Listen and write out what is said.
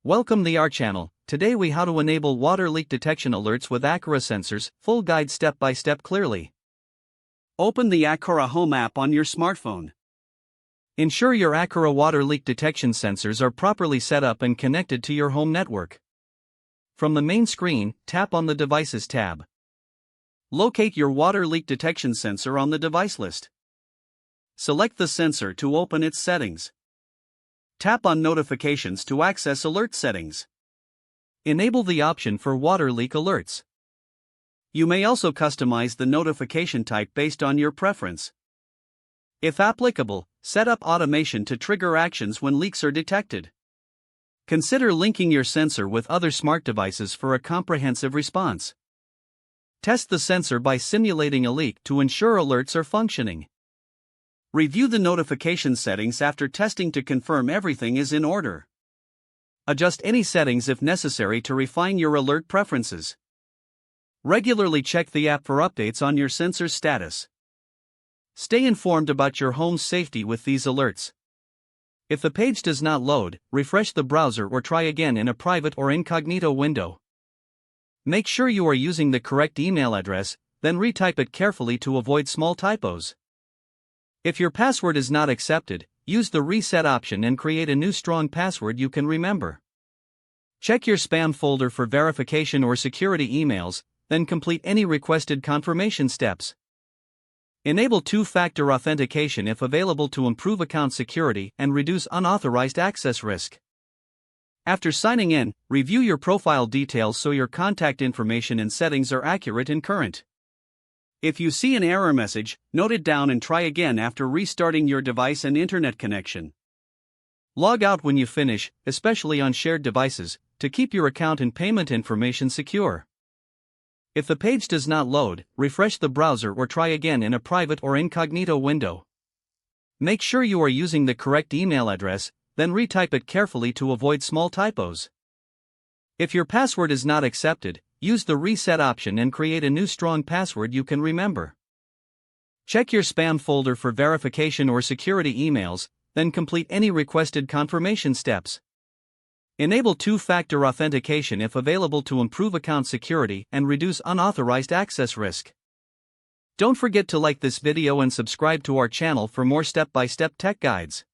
Welcome the our channel. Today we how to enable water leak detection alerts with Aqara sensors, full guide step by step clearly. Open the Aqara Home app on your smartphone. Ensure your Aqara water leak detection sensors are properly set up and connected to your home network. From the main screen, tap on the Devices tab. Locate your water leak detection sensor on the device list. Select the sensor to open its settings. Tap on Notifications to access alert settings. Enable the option for water leak alerts. You may also customize the notification type based on your preference. If applicable, set up automation to trigger actions when leaks are detected. Consider linking your sensor with other smart devices for a comprehensive response. Test the sensor by simulating a leak to ensure alerts are functioning. Review the notification settings after testing to confirm everything is in order. Adjust any settings if necessary to refine your alert preferences. Regularly check the app for updates on your sensor's status. Stay informed about your home's safety with these alerts. If the page does not load, refresh the browser or try again in a private or incognito window. Make sure you are using the correct email address, then retype it carefully to avoid small typos. If your password is not accepted, use the reset option and create a new strong password you can remember. Check your spam folder for verification or security emails, then complete any requested confirmation steps. Enable two-factor authentication if available to improve account security and reduce unauthorized access risk. After signing in, review your profile details so your contact information and settings are accurate and current. If you see an error message, note it down and try again after restarting your device and internet connection. Log out when you finish, especially on shared devices, to keep your account and payment information secure. If the page does not load, refresh the browser or try again in a private or incognito window. Make sure you are using the correct email address, then retype it carefully to avoid small typos. If your password is not accepted, use the reset option and create a new strong password you can remember. Check your spam folder for verification or security emails, then complete any requested confirmation steps. Enable two-factor authentication if available to improve account security and reduce unauthorized access risk. Don't forget to like this video and subscribe to our channel for more step-by-step tech guides.